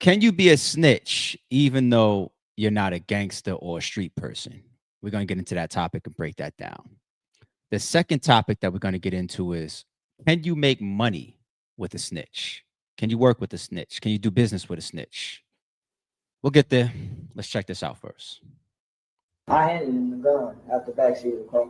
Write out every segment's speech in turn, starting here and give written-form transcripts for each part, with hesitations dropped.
Can you be a snitch even though you're not a gangster or a street person? We're going to get into that topic and break that down. The second topic that we're going to get into is, can you make money with a snitch? Can you work with a snitch? Can you do business with a snitch? We'll get there. Let's check this out first. I handed him the gun out the backseat of the car.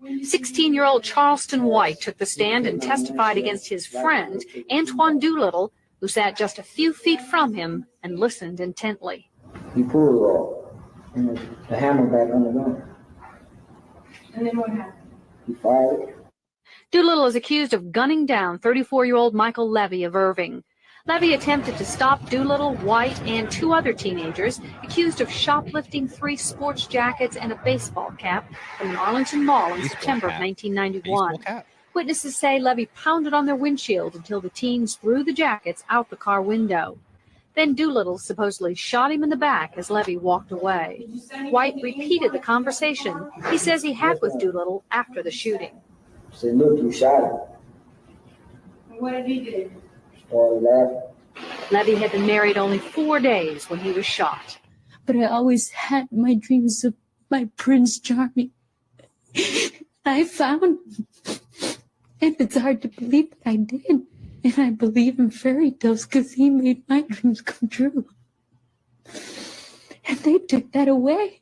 16-year-old Charleston White took the stand and testified against his friend, Antoine Doolittle, who sat just a few feet from him and listened intently. He pulled it off, and the hammer back on the gun. And then what happened? He fired. Doolittle is accused of gunning down 34-year-old Michael Levy of Irving. Levy attempted to stop Doolittle, White, and two other teenagers accused of shoplifting 3 sports jackets and a baseball cap from an Arlington mall in September of 1991. Witnesses say Levy pounded on their windshield until the teens threw the jackets out the car window. Then Doolittle supposedly shot him in the back as Levy walked away. White repeated the conversation he says he had with Doolittle after the shooting. I said, look, you shot him. And what did he do? Started laughing. Levy had been married only 4 days when he was shot. But I always had my dreams of my Prince Charming. I found him. And it's hard to believe that I did. And I believe in fairy tales because he made my dreams come true. And they took that away.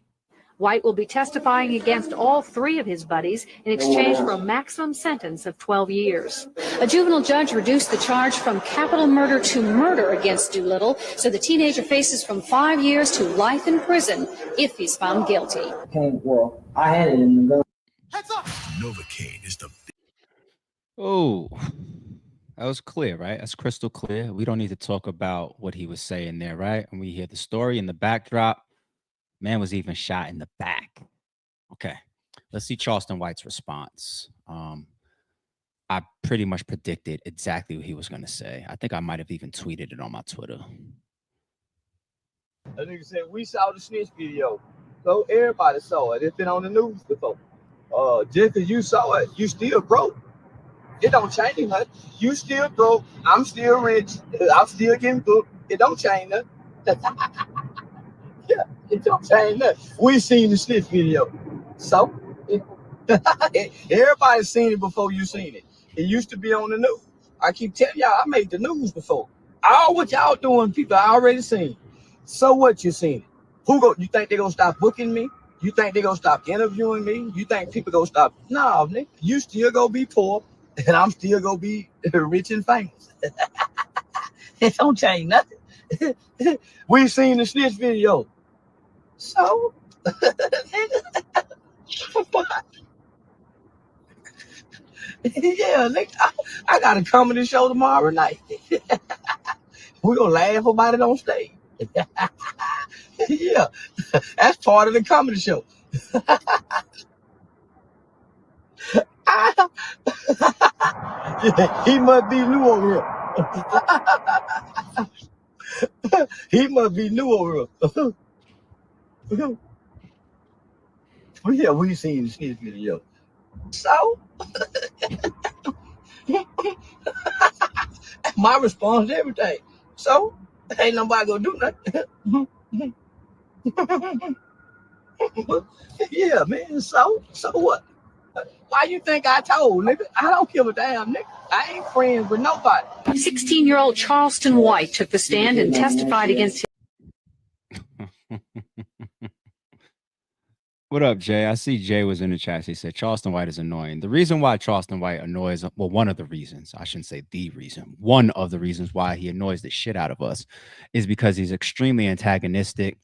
White will be testifying against all 3 of his buddies in exchange for a maximum sentence of 12 years. A juvenile judge reduced the charge from capital murder to murder against Doolittle, so the teenager faces from 5 years to life in prison if he's found guilty. Well, I handed him the gun. Heads up! Novocaine is the... Oh, that was clear, right? That's crystal clear. We don't need to talk about what he was saying there, right? And we hear the story in the backdrop. Man was even shot in the back. Okay, let's see Charleston White's response. I pretty much predicted exactly what he was going to say. I think I might have even tweeted it on my Twitter. That nigga said, we saw the Snitch video. So everybody saw it. It's been on the news before. Just because you saw it, you still broke. It don't change nothing. You still broke. I'm still rich. I'm still getting booked. It don't change nothing. Yeah, it don't change nothing. We seen the Snitch video. So, everybody's seen it before you seen it. It used to be on the news. I keep telling y'all, I made the news before. All what y'all doing, people I already seen. So what you seen it? You think they gonna stop booking me? You think they gonna stop interviewing me? You think people gonna stop? No, nigga, you still gonna be poor, and I'm still gonna be rich and famous. It don't change nothing. We seen the Snitch video. So, yeah, nigga, I got a comedy show tomorrow night. We're gonna laugh about it on stage. Yeah, that's part of the comedy show. He must be new over here. He must be new over here. Oh, yeah, we seen the Snitch video. So, my response to everything. So, ain't nobody gonna do nothing. Yeah, man. So what? Why you think I told, nigga? I don't give a damn, nigga. I ain't friends with nobody. 16-year-old Charleston White took the stand and testified against him. What up, Jay? I see Jay was in the chat. He said Charleston White is annoying. The reason why Charleston White annoys, well, one of the reasons, I shouldn't say the reason, one of the reasons why he annoys the shit out of us is because he's extremely antagonistic.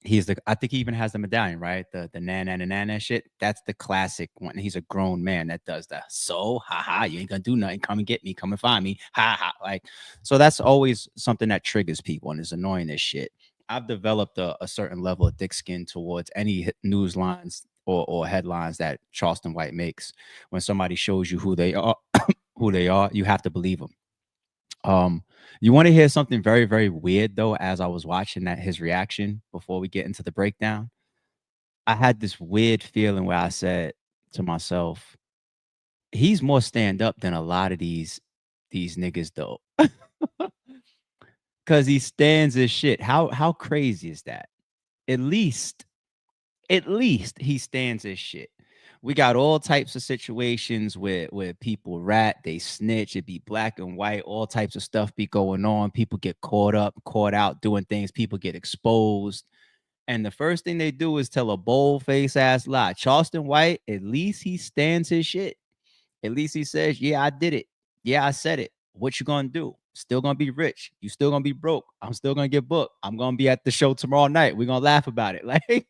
I think he even has the medallion, right? The na shit. That's the classic one. He's a grown man that does that. So, haha, you ain't gonna do nothing. Come and get me. Come and find me. Ha ha. Like, so that's always something that triggers people and is annoying as shit. I've developed a certain level of thick skin towards any news lines or headlines that Charleston White makes. When somebody shows you who they are, you have to believe them. You want to hear something very, very weird, though, as I was watching his reaction before we get into the breakdown? I had this weird feeling where I said to myself, he's more stand up than a lot of these niggas, though. because he stands his shit. How crazy is that? At least he stands his shit. We got all types of situations where people rat, they snitch, it be black and white, all types of stuff be going on. People get caught up, caught out doing things, people get exposed. And the first thing they do is tell a bold face ass lie. Charleston White, at least he stands his shit. At least he says, yeah, I did it. Yeah, I said it. What you gonna do? Still gonna be rich. You still gonna be broke. I'm still gonna get booked. I'm gonna be at the show tomorrow night. We're gonna laugh about it. Like,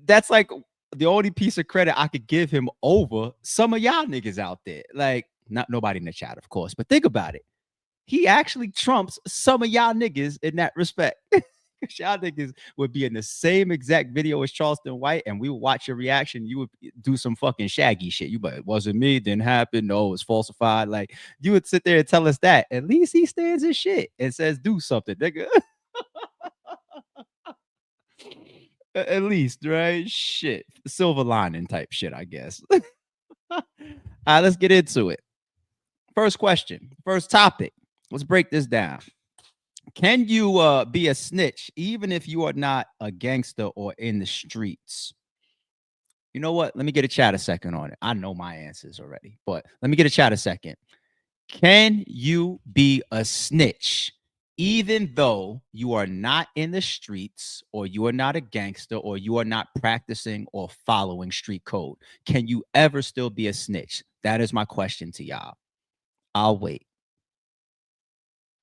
that's like the only piece of credit I could give him over some of y'all niggas out there. Like, not nobody in the chat, of course, but think about it. He actually trumps some of y'all niggas in that respect. Y'all niggas would be in the same exact video as Charleston White, and we would watch your reaction. You would do some fucking shaggy shit. You but it wasn't me, didn't happen. No, it was falsified. Like, you would sit there and tell us that. At least he stands his shit and says, do something, nigga. At least, right? Shit. Silver lining type shit, I guess. All right, let's get into it. First question, first topic. Let's break this down. Can you be a snitch even if you are not a gangster or in the streets? You know what? Let me get a chat a second on it. I know my answers already, but let me get a chat a second. Can you be a snitch even though you are not in the streets, or you are not a gangster, or you are not practicing or following street code? Can you ever still be a snitch? That is my question to y'all. I'll wait.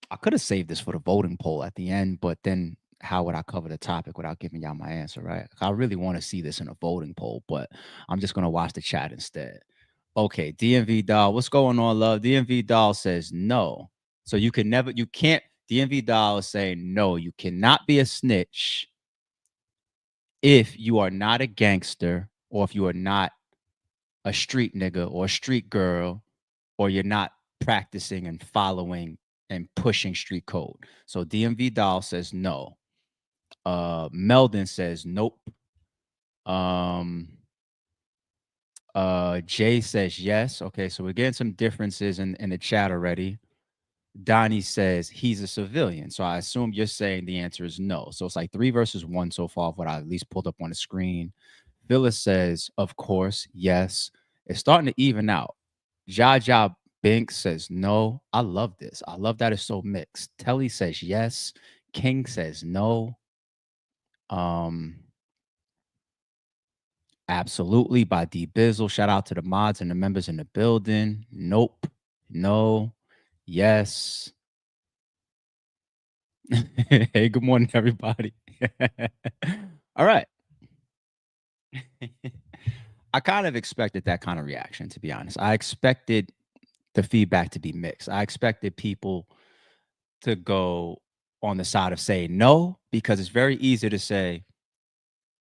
I could have saved this for the voting poll at the end, but then how would I cover the topic without giving y'all my answer, right? I really want to see this in a voting poll, but I'm just going to watch the chat instead. Okay, DMV Doll, what's going on, love? DMV Doll says no. So you can't, DMV Doll is saying no, you cannot be a snitch if you are not a gangster, or if you are not a street nigga or a street girl, or you're not practicing and following and pushing street code. So DMV Doll says no. Meldon says nope. Jay says yes. Okay, so we're getting some differences in the chat already. Donnie says he's a civilian. So I assume you're saying the answer is no. So it's like 3 versus 1 so far, what I at least pulled up on the screen. Phyllis says, of course, yes. It's starting to even out. Jaja Bink says no. I love this. I love that it's so mixed. Telly says yes. King says no. Absolutely by D Bizzle. Shout out to the mods and the members in the building. Nope. No. Yes. Hey, good morning, everybody. All right. I kind of expected that kind of reaction, to be honest. I expected the feedback to be mixed. I expected people to go on the side of saying no, because it's very easy to say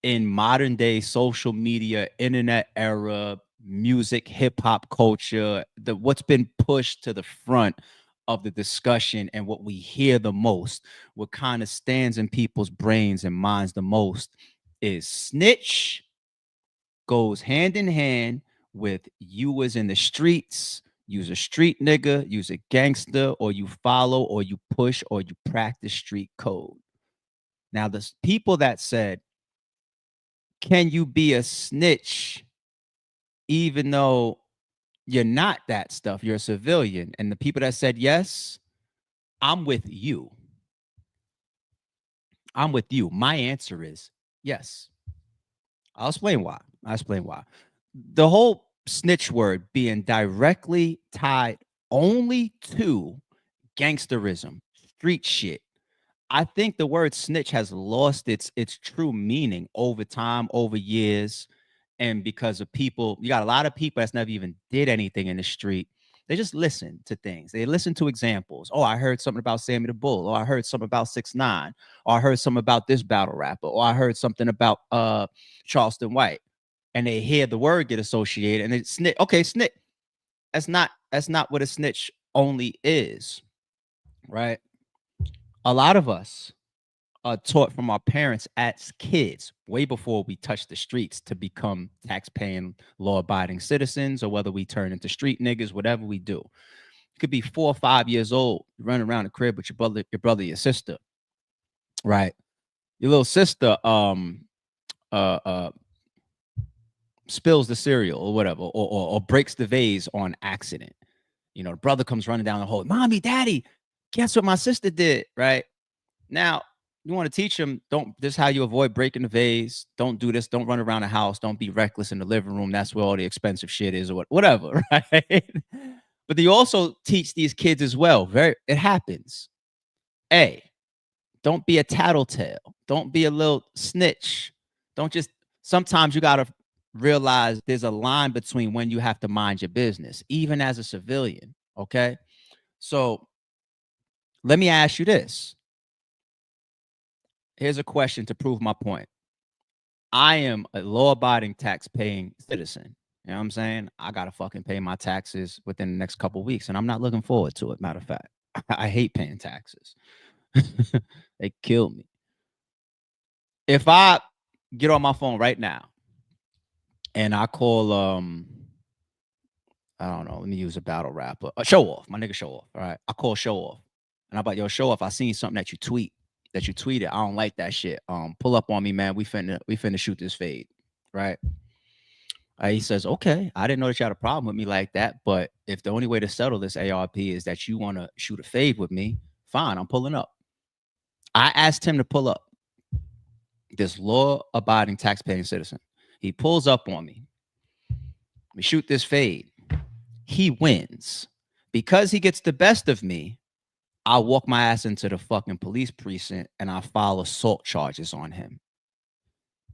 in modern day social media, internet era, music, hip hop culture, what's been pushed to the front of the discussion and what we hear the most, what kind of stands in people's brains and minds the most, is snitch goes hand in hand with you was in the streets, you's a street nigga, you's a gangster, or you follow, or you push, or you practice street code. Now, the people that said, can you be a snitch even though you're not that stuff, you're a civilian? And the people that said yes, I'm with you. I'm with you. My answer is yes. I'll explain why. The whole snitch word being directly tied only to gangsterism, street shit. I think the word snitch has lost its true meaning over time, over years. And because of people, you got a lot of people that's never even did anything in the street. They just listen to things. They listen to examples. Oh, I heard something about Sammy the Bull. Or I heard something about 6ix9ine. Or I heard something about this battle rapper. Or I heard something about Charleston White. And they hear the word get associated and it's snitch. Okay, snitch. That's not what a snitch only is, right? A lot of us are taught from our parents as kids, way before we touch the streets, to become tax-paying, law-abiding citizens, or whether we turn into street niggas, whatever we do. You could be 4 or 5 years old, running around the crib with your brother, your sister, right? Your little sister spills the cereal or whatever, or breaks the vase on accident. You know, the brother comes running down the hall. Mommy, daddy, guess what my sister did? Right now, you want to teach them, this is how you avoid breaking the vase. Don't do this. Don't run around the house. Don't be reckless in the living room. That's where all the expensive shit is, or whatever, right? But you also teach these kids as well. It happens. A, don't be a tattletale. Don't be a little snitch. Don't just, sometimes you got to realize there's a line between when you have to mind your business, even as a civilian. Okay. So let me ask you this. Here's a question to prove my point. I am a law-abiding, tax-paying citizen. You know what I'm saying? I got to fucking pay my taxes within the next couple of weeks, and I'm not looking forward to it. Matter of fact, I hate paying taxes. They kill me. If I get on my phone right now and I call, I don't know, let me use a battle rapper, Show Off, my nigga Show Off. All right. I call Show Off. And I'm like, yo, Show Off, I seen something that you tweeted. I don't like that shit. Pull up on me, man. We finna shoot this fade. Right. He says, okay, I didn't know that you had a problem with me like that. But if the only way to settle this ARP is that you want to shoot a fade with me, fine, I'm pulling up. I asked him to pull up. This law-abiding, tax-paying citizen. He pulls up on me. We shoot this fade. He wins. Because he gets the best of me, I walk my ass into the fucking police precinct and I file assault charges on him.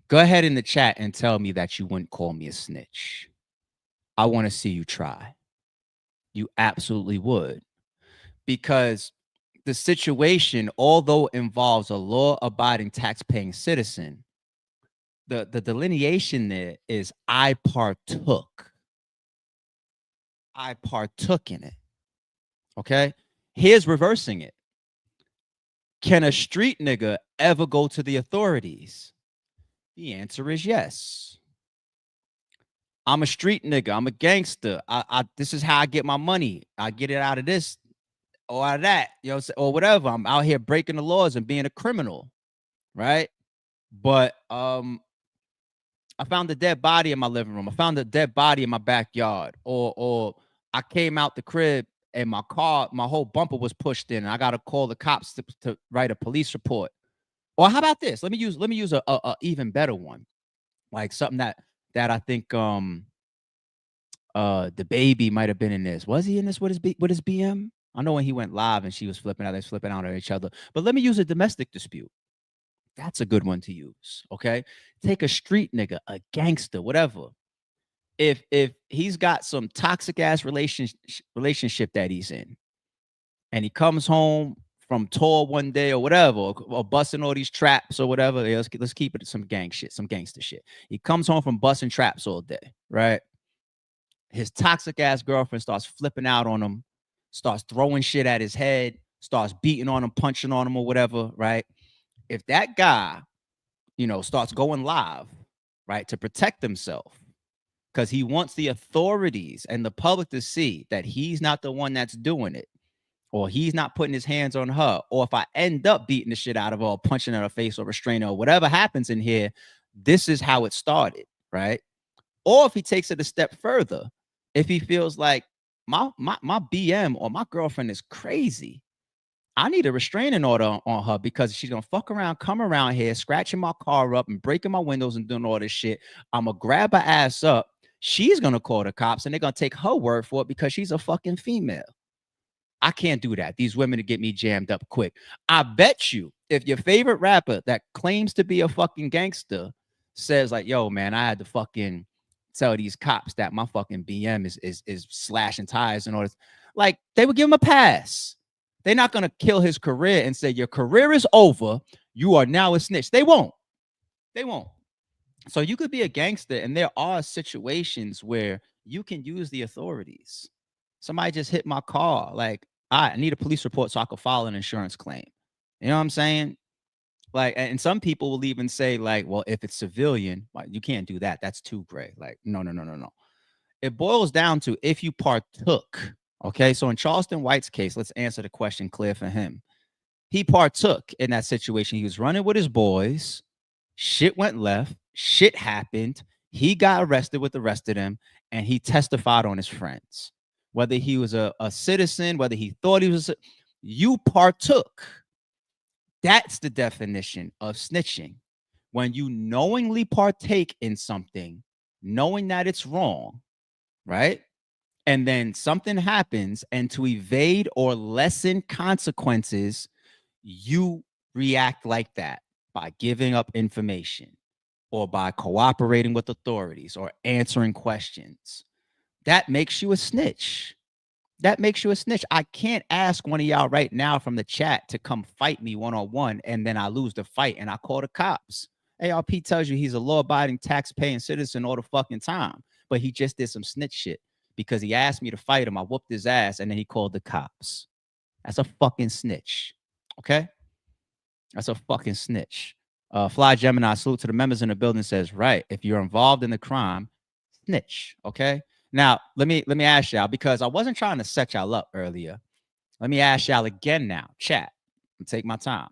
Go ahead in the chat and tell me that you wouldn't call me a snitch. I want to see you try. You absolutely would. Because the situation, although involves a law-abiding, tax-paying citizen, the delineation there is I partook. I partook in it. Okay? Here's reversing it. Can a street nigga ever go to the authorities? The answer is yes. I'm a street nigga. I'm a gangster. This is how I get my money. I get it out of this or out of that, you know, or whatever. I'm out here breaking the laws and being a criminal, right? But I found a dead body in my living room. I found a dead body in my backyard, or I came out the crib and my whole bumper was pushed in, and I got to call the cops to write a police report. Or how about this? Let me use a even better one, like something that I think the baby might have been in this. Was he in this with his BM? I know when he went live and she was flipping out, they was flipping out at each other. But let me use a domestic dispute. That's a good one to use. Okay, take a street nigga, a gangster, whatever. If he's got some toxic ass relationship that he's in, and he comes home from tour one day or whatever, or busting all these traps or whatever. Yeah, let's keep it some gang shit, some gangster shit. He comes home from busting traps all day, right? His toxic ass girlfriend starts flipping out on him, starts throwing shit at his head, starts beating on him, punching on him or whatever, right? If that guy, you know, starts going live, right, to protect himself, because he wants the authorities and the public to see that he's not the one that's doing it, or he's not putting his hands on her, or if I end up beating the shit out of her or punching her face or restraining her, whatever happens in here, this is how it started, right? Or if he takes it a step further, if he feels like my BM or my girlfriend is crazy, I need a restraining order on her because she's gonna fuck around, come around here, scratching my car up and breaking my windows and doing all this shit. I'm gonna grab her ass up. She's gonna call the cops and they're gonna take her word for it because she's a fucking female. I can't do that. These women to get me jammed up quick. I bet you if your favorite rapper that claims to be a fucking gangster says like, yo, man, I had to fucking tell these cops that my fucking BM is slashing tires and all this, like they would give him a pass. They're not going to kill his career and say your career is over. You are now a snitch. They won't. They won't. So you could be a gangster, and there are situations where you can use the authorities. Somebody just hit my car. Like, I need a police report so I can file an insurance claim. You know what I'm saying? Like, and some people will even say, like, well, if it's civilian, like, you can't do that. That's too gray. Like, no. It boils down to if you partook. Okay, so in Charleston White's case, let's answer the question clear for him. He partook in that situation. He was running with his boys. Shit went left. Shit happened. He got arrested with the rest of them, and he testified on his friends. Whether he was a citizen, whether he thought he was, you partook. That's the definition of snitching. When you knowingly partake in something, knowing that it's wrong, right? And then something happens, and to evade or lessen consequences, you react like that by giving up information or by cooperating with authorities or answering questions. That makes you a snitch. That makes you a snitch. I can't ask one of y'all right now from the chat to come fight me one-on-one, and then I lose the fight and I call the cops. ARP tells you he's a law-abiding, tax-paying citizen all the fucking time, but he just did some snitch shit because he asked me to fight him. I whooped his ass, and then he called the cops. That's a fucking snitch. Okay? That's a fucking snitch. Fly Gemini, salute to the members in the building, says, right, if you're involved in the crime, snitch. Okay? Now, let me ask y'all, because I wasn't trying to set y'all up earlier. Let me ask y'all again now. Chat. Take my time.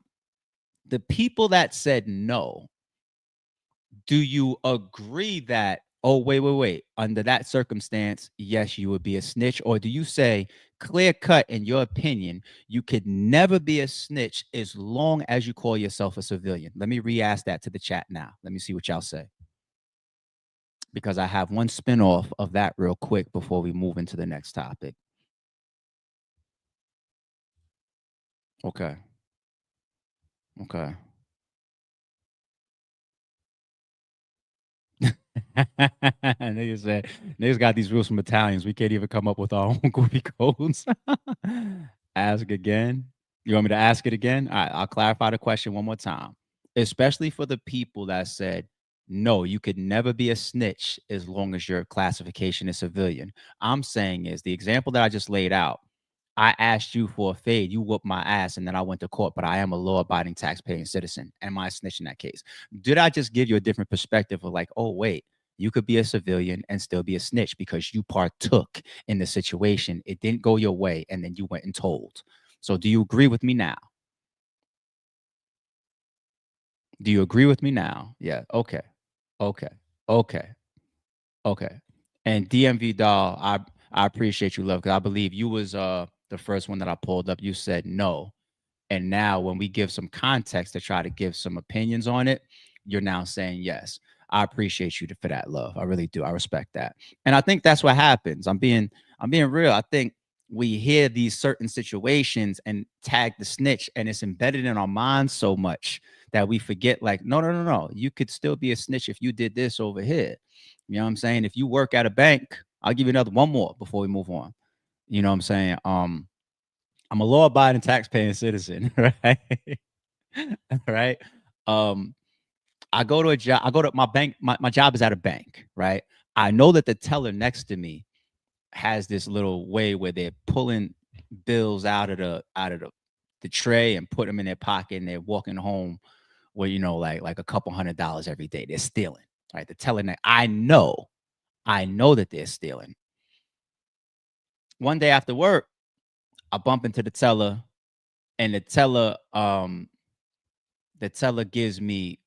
The people that said no, do you agree that, oh, wait, under that circumstance, yes, you would be a snitch? Or do you say, clear cut, in your opinion, you could never be a snitch as long as you call yourself a civilian? Let me re-ask that to the chat now. Let me see what y'all say, because I have one spinoff of that real quick before we move into the next topic. Okay. Niggas said, niggas got these rules from Italians. We can't even come up with our own goofy codes. Ask again. You want me to ask it again? All right, I'll clarify the question one more time. Especially for the people that said, no, you could never be a snitch as long as your classification is civilian. I'm saying is the example that I just laid out. I asked you for a fade, you whooped my ass, and then I went to court, but I am a law-abiding, tax-paying citizen. Am I a snitch in that case? Did I just give you a different perspective of like, oh, wait, you could be a civilian and still be a snitch because you partook in the situation. It didn't go your way, and then you went and told. So do you agree with me now? Do you agree with me now? Yeah. Okay. And DMV doll, I appreciate you, love, because I believe you was the first one that I pulled up. You said no. And now when we give some context to try to give some opinions on it, you're now saying yes. I appreciate you for that, love. I really do. I respect that. And I think that's what happens. I'm being real. I think we hear these certain situations and tag the snitch, and it's embedded in our minds so much that we forget, like, no. You could still be a snitch if you did this over here. You know what I'm saying? If you work at a bank, I'll give you one more before we move on. You know what I'm saying? I'm a law-abiding, tax-paying citizen, right? Right. I go to a job. I go to my bank. My job is at a bank, right? I know that the teller next to me has this little way where they're pulling bills out of the tray and put them in their pocket, and they're walking home with, like a couple $100 every day. They're stealing, right? The teller, I know that they're stealing. One day after work, I bump into the teller, and the teller gives me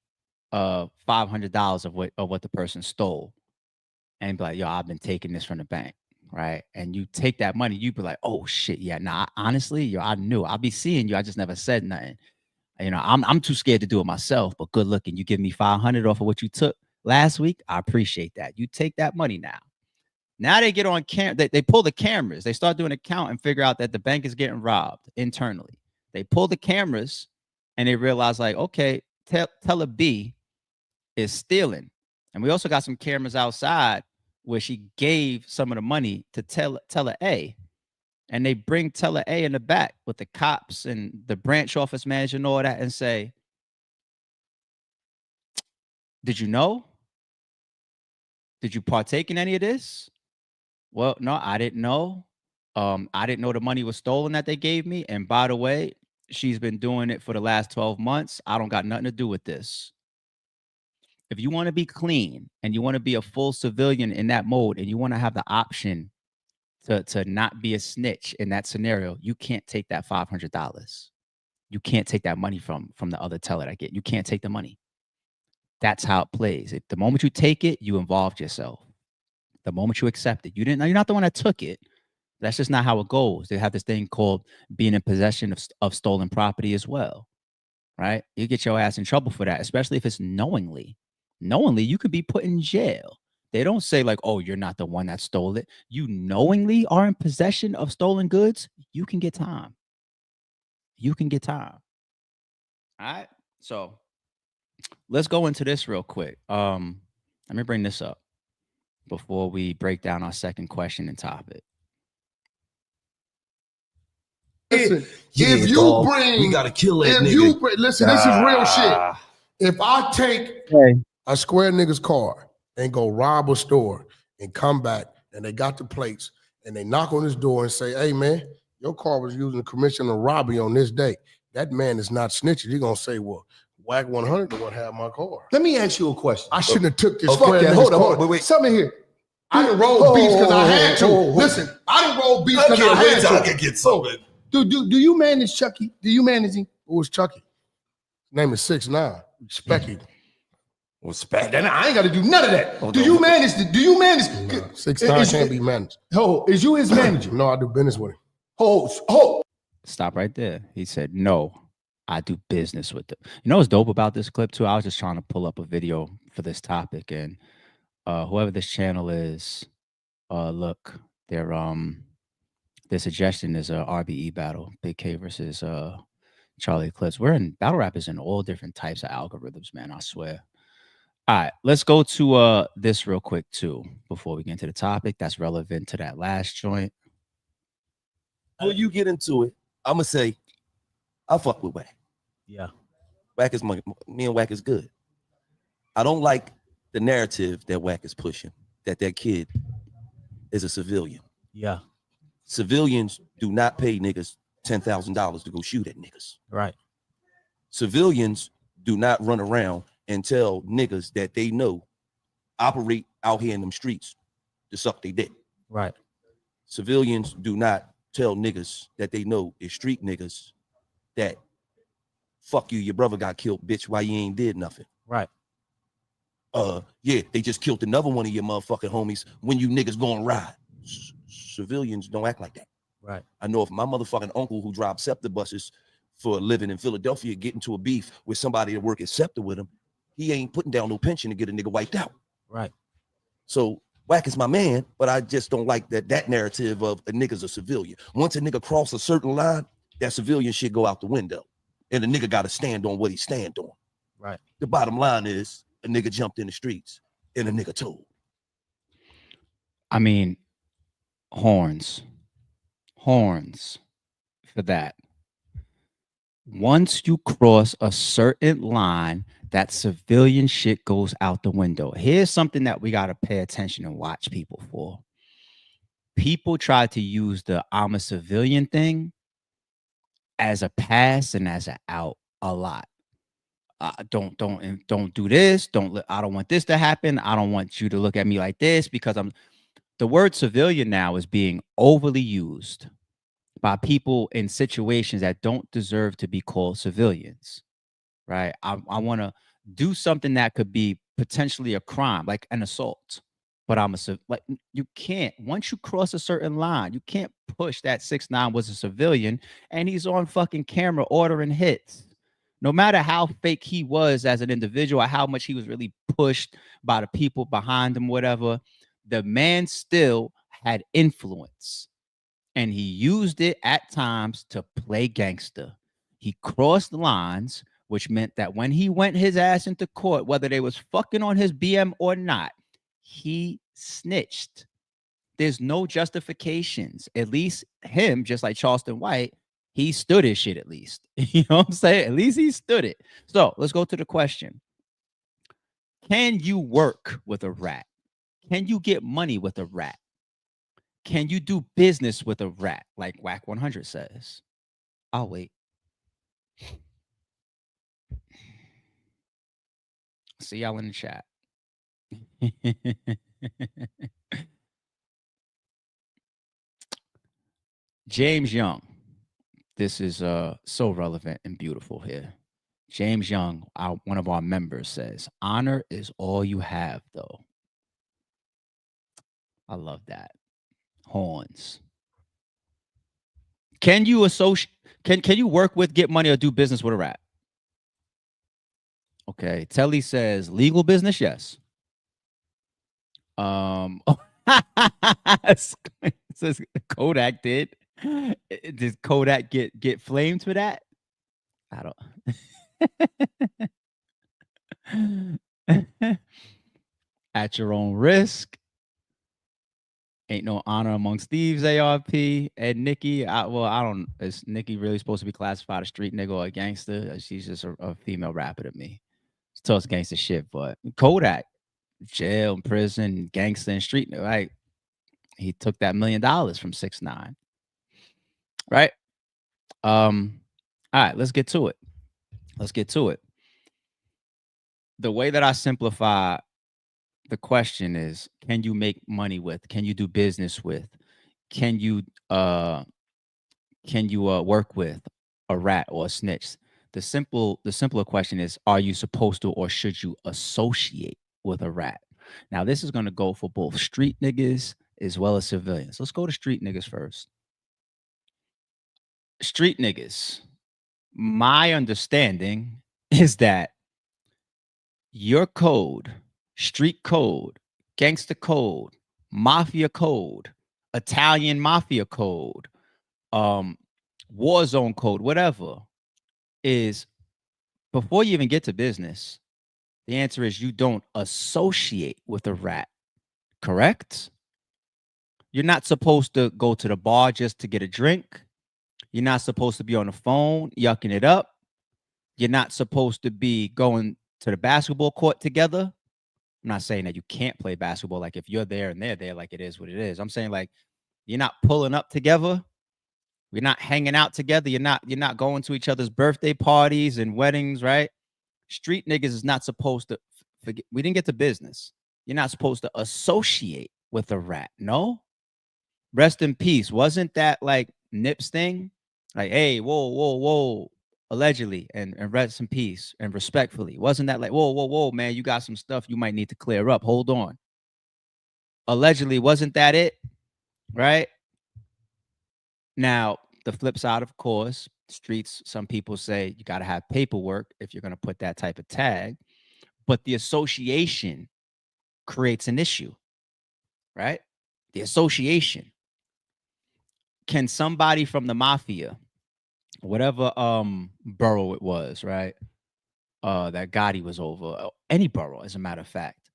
$500 of what the person stole, and be like, yo, I've been taking this from the bank, right? And you take that money, you be like, oh shit, yeah, nah, honestly, yo, I knew. I'll be seeing you, I just never said nothing. I'm too scared to do it myself, but good looking, you give me 500 off of what you took last week. I appreciate that. You take that money now. Now they get on camera. They pull the cameras. They start doing a count and figure out that the bank is getting robbed internally. They pull the cameras and they realize, like, okay, teller B is stealing. And we also got some cameras outside where she gave some of the money to teller A. And they bring teller A in the back with the cops and the branch office manager and all that, and say, did you know? Did you partake in any of this? Well, no, I didn't know. I didn't know the money was stolen that they gave me. And by the way, she's been doing it for the last 12 months. I don't got nothing to do with this. If you want to be clean and you want to be a full civilian in that mode, and you want to have the option to not be a snitch in that scenario, you can't take that $500. You can't take that money from the other teller that get. You can't take the money. That's how it plays. The moment you take it, you involved yourself. The moment you accept it, you're not the one that took it. That's just not how it goes. They have this thing called being in possession of stolen property as well, right? You get your ass in trouble for that, especially if it's knowingly. Knowingly, you could be put in jail. They don't say like, "Oh, you're not the one that stole it." You knowingly are in possession of stolen goods. You can get time. You can get time. All right. So let's go into this real quick. Let me bring this up before we break down our second question and topic. Listen, Yeah, if you dog. bring, We gotta kill that if nigga. you bring, listen, this is real shit. If I take a square nigga's car and go rob a store and come back and they got the plates and they knock on his door and say, "Hey man, your car was using the commission of robbery on this day," that man is not snitching. He's gonna say, "Well, Whack 100 the one have my car. Let me ask you a question. I shouldn't have took this Okay, square nigga's hold on, car." wait. Something here. I didn't roll beats because I had to. Listen, I didn't roll beats because I had to. I can get something. Do you manage Chucky? Do you manage him? Who's Chucky? His name is 6ix9ine. Respect him. Respect. Then I ain't got to do none of that. Oh, Do no. you manage? Do you manage? 6ix9ine can't be managed. Oh, is you his manager? No, I do business with him. Oh. Stop right there. He said, "No, I do business with them." You know what's dope about this clip too? I was just trying to pull up a video for this topic, and whoever this channel is, look, their suggestion is a RBE battle, Big K versus Charlie Eclipse. We're in battle rap is in all different types of algorithms, man. I swear. All right, let's go to this real quick too before we get into the topic that's relevant to that last joint. Before you get into it, I'm gonna say, I fuck with Whack. Yeah. Whack is me and Whack is good. I don't like the narrative that Whack is pushing, that kid is a civilian. Yeah. Civilians do not pay niggas $10,000 to go shoot at niggas. Right. Civilians do not run around and tell niggas that they know operate out here in them streets to suck their dick. Right. Civilians do not tell niggas that they know is street niggas that fuck you, your brother got killed, bitch, why you ain't did nothing. Right. Yeah, they just killed another one of your motherfucking homies when you niggas going ride. Civilians don't act like that. Right. I know if my motherfucking uncle who drives SEPTA buses for a living in Philadelphia get into a beef with somebody that work at SEPTA with him, he ain't putting down no pension to get a nigga wiped out. Right. So Whack is my man, but I just don't like that narrative of a nigga's a civilian. Once a nigga cross a certain line, that civilian shit go out the window. And the nigga got to stand on what he stand on. Right. The bottom line is a nigga jumped in the streets and a nigga told. I mean, horns for that. Once you cross a certain line, that civilian shit goes out the window. Here's something that we got to pay attention and watch people for. People try to use the "I'm a civilian" thing as a pass and as an out a lot. Don't do this. I don't want this to happen. I don't want you to look at me like this because the word civilian now is being overly used by people in situations that don't deserve to be called civilians, right? I want to do something that could be potentially a crime, like an assault, but you can't. Once you cross a certain line, you can't push that 6ix9ine was a civilian and he's on fucking camera ordering hits. No matter how fake he was as an individual or how much he was really pushed by the people behind him, whatever, the man still had influence. And he used it at times to play gangster. He crossed the lines, which meant that when he went his ass into court, whether they was fucking on his BM or not, he snitched. There's no justifications. At least him, just like Charleston White, he stood his shit at least. You know what I'm saying? At least he stood it. So let's go to the question. Can you work with a rat? Can you get money with a rat? Can you do business with a rat, like Whack 100 says? I'll wait. See y'all in the chat. James Young. This is so relevant and beautiful here. James Young, one of our members, says, honor is all you have, though. I love that. Horns. Can you can you work with, get money, or do business with a rat? Okay. Telly says legal business, yes. It says Kodak did. Did Kodak get flamed for that? I don't. At your own risk. Ain't no honor amongst thieves, ARP. And Nikki, I don't. Is Nikki really supposed to be classified a street nigga or a gangster? She's just a female rapper to me. She talks gangster shit, but Kodak, jail, prison, gangster, and street nigga, right? He took that $1 million from 6ix9ine, right? All right, let's get to it. The way that I simplify the question is, can you make money with? Can you do business with? Can you work with a rat or a snitch? The simpler question is, are you supposed to or should you associate with a rat? Now, this is going to go for both street niggas as well as civilians. Let's go to street niggas first. Street niggas, my understanding is that your code, street code, gangster code, mafia code, Italian mafia code, war zone code, whatever, is before you even get to business, the answer is you don't associate with a rat, correct? You're not supposed to go to the bar just to get a drink. You're not supposed to be on the phone yucking it up. You're not supposed to be going to the basketball court together. I'm not saying that you can't play basketball. Like if you're there and they're there, like it is what it is. I'm saying like you're not pulling up together. You're not hanging out together. You're not going to each other's birthday parties and weddings, right? Street niggas is not supposed to forget. We didn't get to business. You're not supposed to associate with a rat. No. Rest in peace. Wasn't that like Nip's thing? Like, hey, whoa. Allegedly, and rest in peace and respectfully. Wasn't that like, whoa, man, you got some stuff you might need to clear up. Hold on. Allegedly, wasn't that it? Right? Now, the flip side, of course, streets, some people say you got to have paperwork if you're going to put that type of tag. But the association creates an issue, right? The association. Can somebody from the mafia, whatever borough it was, right? That Gotti was over, any borough, as a matter of fact.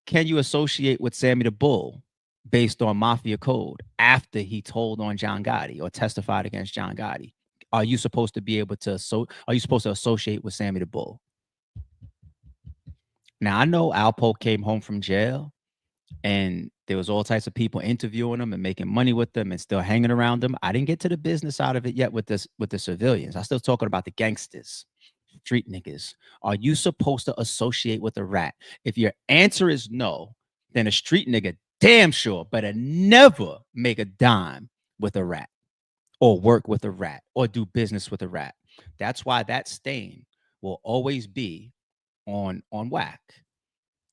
Can you associate with Sammy the Bull based on mafia code after he told on John Gotti or testified against John Gotti? Are you supposed to be able to are you supposed to associate with Sammy the Bull? Now I know Alpo came home from jail and there was all types of people interviewing him and making money with them and still hanging around them. I didn't get to the business side of it yet with the civilians. I'm still talking about the gangsters, street niggas. Are you supposed to associate with a rat? If your answer is no, then a street nigga damn sure better never make a dime with a rat or work with a rat or do business with a rat. That's why that stain will always be on Whack.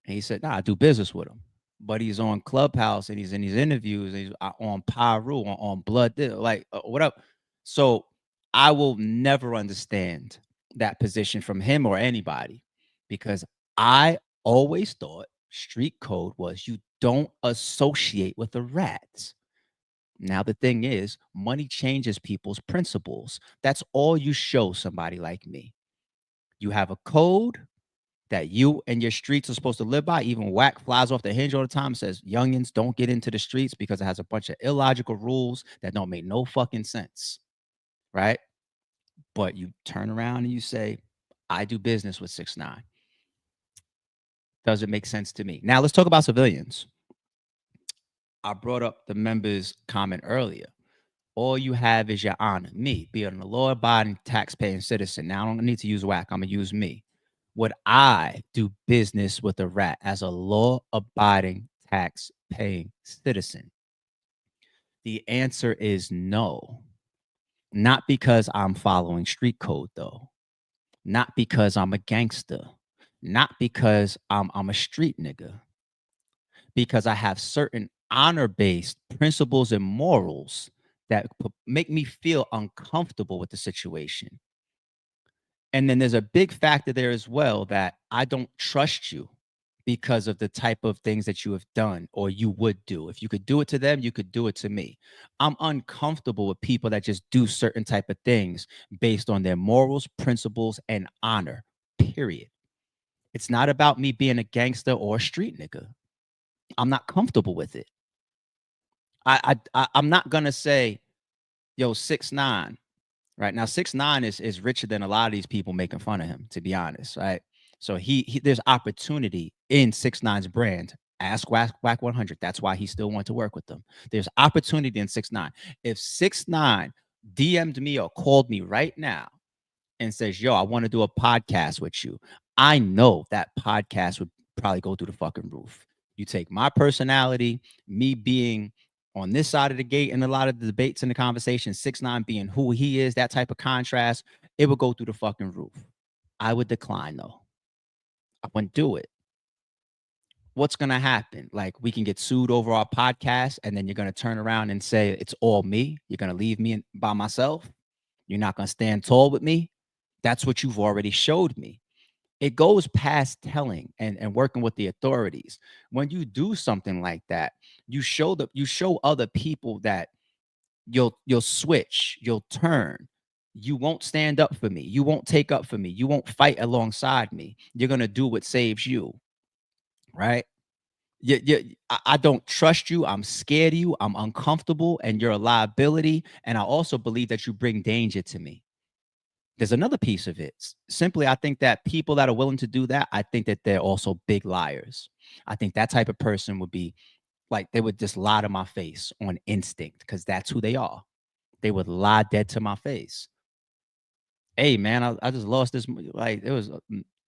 And he said, nah, I do business with him. But he's on Clubhouse and he's in these interviews. And he's on Pyru, on Blood, like whatever. So I will never understand that position from him or anybody, because I always thought street code was you don't associate with the rats. Now, the thing is, money changes people's principles. That's all you show somebody like me. You have a code that you and your streets are supposed to live by. Even Whack flies off the hinge all the time, says youngins don't get into the streets because it has a bunch of illogical rules that don't make no fucking sense, right? But you turn around and you say, I do business with 6ix9ine. Does it make sense to me? Now let's talk about civilians. I brought up the members' comment earlier. All you have is your honor. Me, being a law-abiding, tax-paying citizen. Now I don't need to use Whack. I'm gonna use me. Would I do business with a rat as a law-abiding, tax-paying citizen? The answer is no. Not because I'm following street code, though. Not because I'm a gangster. Not because I'm a street nigga. Because I have certain honor-based principles and morals that make me feel uncomfortable with the situation. And then there's a big factor there as well that I don't trust you because of the type of things that you have done or you would do. If you could do it to them, you could do it to me. I'm uncomfortable with people that just do certain type of things based on their morals, principles, and honor. Period. It's not about me being a gangster or a street nigga. I'm not comfortable with it. I'm not gonna say, yo, 6ix9ine. Right now, 6ix9ine is richer than a lot of these people making fun of him, to be honest, right? So he there's opportunity in 6ix9ine's brand. Ask Whack 100. That's why he still want to work with them. There's opportunity in 6ix9ine. If 6ix9ine DM'd me or called me right now and says, yo, I want to do a podcast with you, I know that podcast would probably go through the fucking roof. You take my personality, me being on this side of the gate and a lot of the debates and the conversation, 6ix9ine being who he is, that type of contrast, it would go through the fucking roof. I would decline, though. I wouldn't do it. What's going to happen? Like, we can get sued over our podcast, and then you're going to turn around and say, it's all me. You're going to leave me by myself. You're not going to stand tall with me. That's what you've already showed me. It goes past telling and working with the authorities. When you do something like that, you show other people that you'll switch, you'll turn. You won't stand up for me. You won't take up for me. You won't fight alongside me. You're gonna do what saves you, right? I don't trust you. I'm scared of you. I'm uncomfortable, and you're a liability. And I also believe that you bring danger to me. There's another piece of it. Simply, I think that people that are willing to do that, I think that they're also big liars. I think that type of person would be like, they would just lie to my face on instinct because that's who they are. They would lie dead to my face. Hey, man, I just lost this. Like, it was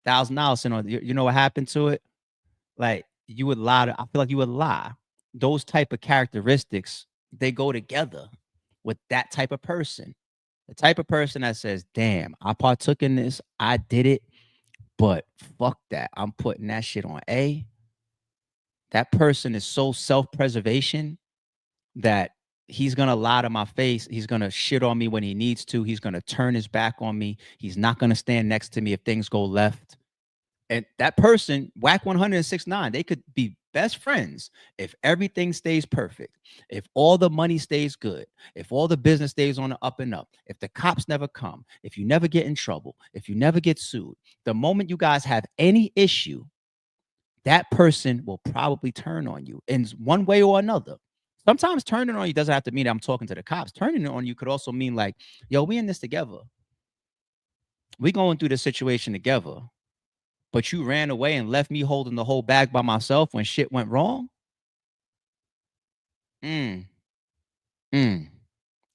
$1,000 sitting on. You know what happened to it? Like, you would lie. I feel like you would lie. Those type of characteristics, they go together with that type of person. The type of person that says, damn, I partook in this, I did it, but fuck that. I'm putting that shit on A. That person is so self-preservation that he's going to lie to my face. He's going to shit on me when he needs to. He's going to turn his back on me. He's not going to stand next to me if things go left. And that person, Whack 100 and 6ix9ine, they could be best friends if everything stays perfect, if all the money stays good, if all the business stays on the up and up, if the cops never come, if you never get in trouble, if you never get sued. The moment you guys have any issue, that person will probably turn on you in one way or another. Sometimes turning on you doesn't have to mean I'm talking to the cops. Turning on you could also mean like, yo, we in this together. We going through this situation together. But you ran away and left me holding the whole bag by myself when shit went wrong?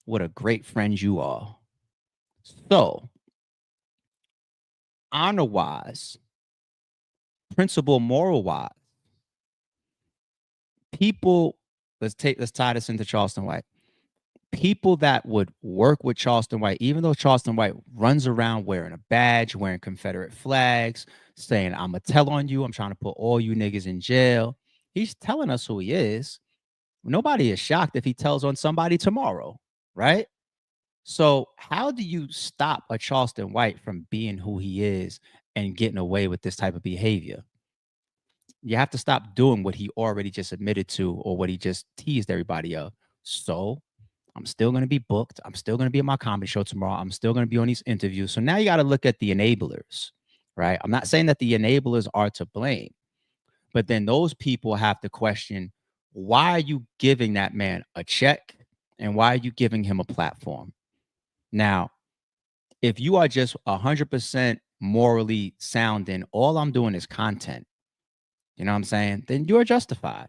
What a great friend you are. So, honor-wise, principle moral-wise, people, let's tie this into Charleston White. People that would work with Charleston White, even though Charleston White runs around wearing a badge, wearing Confederate flags, saying, I'm going to tell on you. I'm trying to put all you niggas in jail. He's telling us who he is. Nobody is shocked if he tells on somebody tomorrow, right? So how do you stop a Charleston White from being who he is and getting away with this type of behavior? You have to stop doing what he already just admitted to or what he just teased everybody of. So I'm still going to be booked. I'm still going to be at my comedy show tomorrow. I'm still going to be on these interviews. So now you got to look at the enablers, right? I'm not saying that the enablers are to blame, but then those people have to question, why are you giving that man a check and why are you giving him a platform? Now, if you are just 100% morally sound and all I'm doing is content, you know what I'm saying? Then you're justified.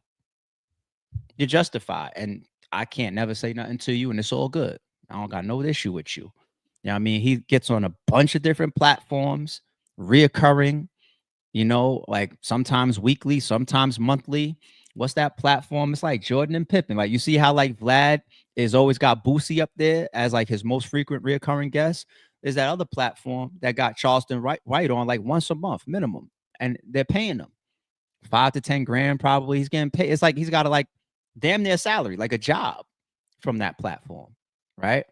You're justified. And I can't never say nothing to you and it's all good. I don't got no issue with you. You know what I mean? He gets on a bunch of different platforms, reoccurring, you know, like sometimes weekly, sometimes monthly. What's that platform? It's like Jordan and Pippen. Like, you see how like Vlad is always got Boosie up there as like his most frequent reoccurring guest. There's that other platform that got Charleston White on like once a month minimum, and they're paying him $5 to 10 grand probably. He's getting paid. It's like he's got a like damn near salary, like a job from that platform, right?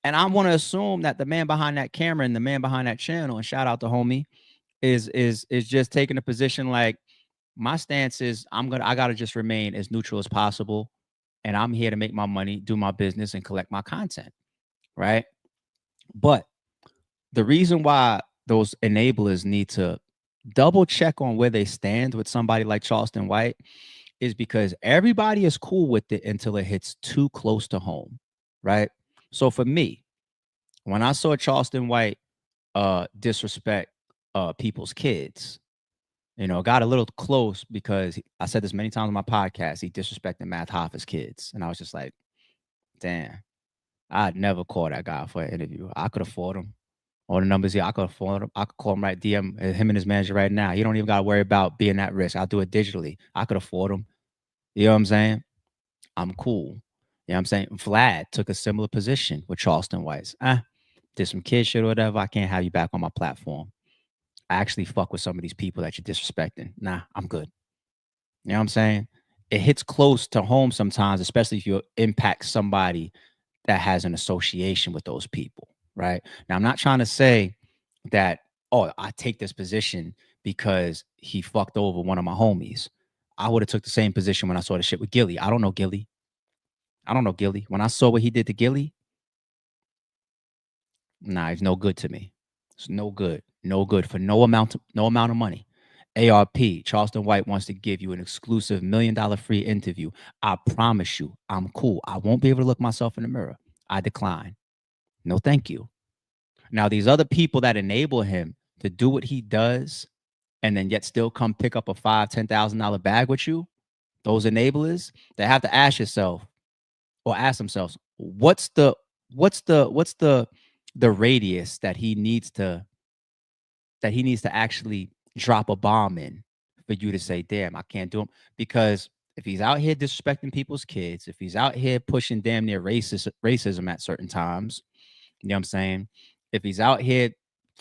And I want to assume that the man behind that camera and the man behind that channel, and shout out to homie, is just taking a position like, my stance is I gotta just remain as neutral as possible, and I'm here to make my money, do my business, and collect my content, right? But the reason why those enablers need to double check on where they stand with somebody like Charleston White is because everybody is cool with it until it hits too close to home, right? So for me, when I saw Charleston White disrespect people's kids, you know, got a little close because I said this many times on my podcast. He disrespected Math Hoffa's kids. And I was just like, damn, I'd never call that guy for an interview. I could afford him. All the numbers here, I could afford him. I could call him right DM, him and his manager right now. You don't even got to worry about being at risk. I'll do it digitally. I could afford him. You know what I'm saying? I'm cool. You know what I'm saying? Vlad took a similar position with Charleston White. Did some kid shit or whatever. I can't have you back on my platform. I actually fuck with some of these people that you're disrespecting. Nah, I'm good. You know what I'm saying? It hits close to home sometimes, especially if you impact somebody that has an association with those people, right? Now, I'm not trying to say that, oh, I take this position because he fucked over one of my homies. I would have took the same position when I saw the shit with Gilly. I don't know Gilly. When I saw what he did to Gilly, nah, he's no good to me. It's no good. No good for no amount of money. ARP, Charleston White wants to give you an exclusive $1 million free interview. I promise you, I'm cool. I won't be able to look myself in the mirror. I decline. No, thank you. Now, these other people that enable him to do what he does and then yet still come pick up a $5,000, $10,000 bag with you, those enablers, they have to ask yourself or ask themselves, what's the radius that he needs to actually drop a bomb in for you to say, damn, I can't do him. Because if he's out here disrespecting people's kids, if he's out here pushing damn near racism at certain times, you know what I'm saying? If he's out here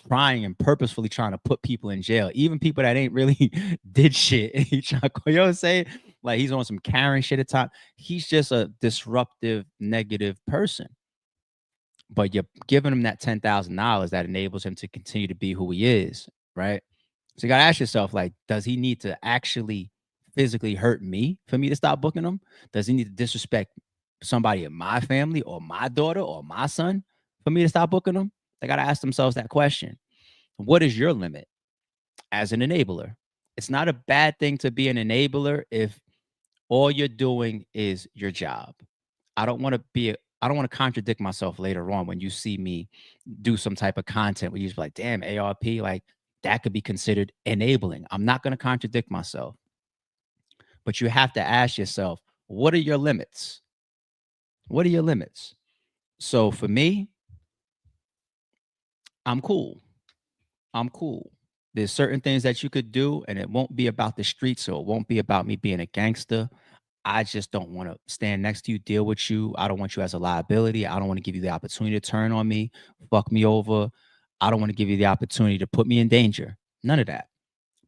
trying and purposefully trying to put people in jail, even people that ain't really did shit, and he trying to, you know what I'm saying? Like he's on some Karen shit at time. He's just a disruptive, negative person. But you're giving him that $10,000 that enables him to continue to be who he is, right? So you got to ask yourself, like, does he need to actually physically hurt me for me to stop booking him? Does he need to disrespect somebody in my family or my daughter or my son for me to stop booking him? They got to ask themselves that question. What is your limit as an enabler? It's not a bad thing to be an enabler if all you're doing is your job. I don't want to contradict myself later on when you see me do some type of content where you're just like, damn, ARP, like that could be considered enabling. I'm not going to contradict myself. But you have to ask yourself, what are your limits? What are your limits? So for me, I'm cool. There's certain things that you could do, and it won't be about the streets, or it won't be about me being a gangster. I just don't want to stand next to you, deal with you. I don't want you as a liability. I don't want to give you the opportunity to turn on me, fuck me over. I don't want to give you the opportunity to put me in danger. None of that.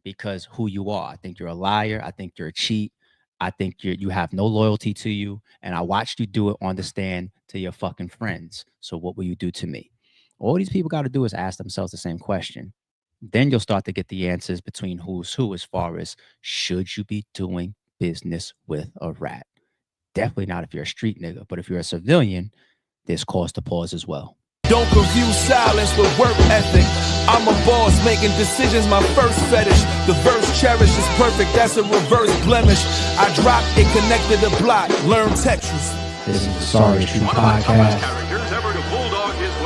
Because who you are. I think you're a liar. I think you're a cheat. I think you have no loyalty to you. And I watched you do it on the stand to your fucking friends. So what will you do to me? All these people got to do is ask themselves the same question. Then you'll start to get the answers between who's who as far as should you be doing business with a rat. Definitely not if you're a street nigga, but if you're a civilian, there's cause to pause as well. Don't confuse silence with work ethic. I'm a boss making decisions, my first fetish. The verse cherished is perfect, that's a reverse blemish. I dropped it, connected the block, learn Tetris. This is the Sorry Street Podcast.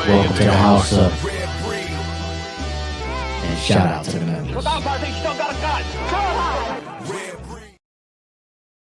Welcome to the house up. And shout out to the members.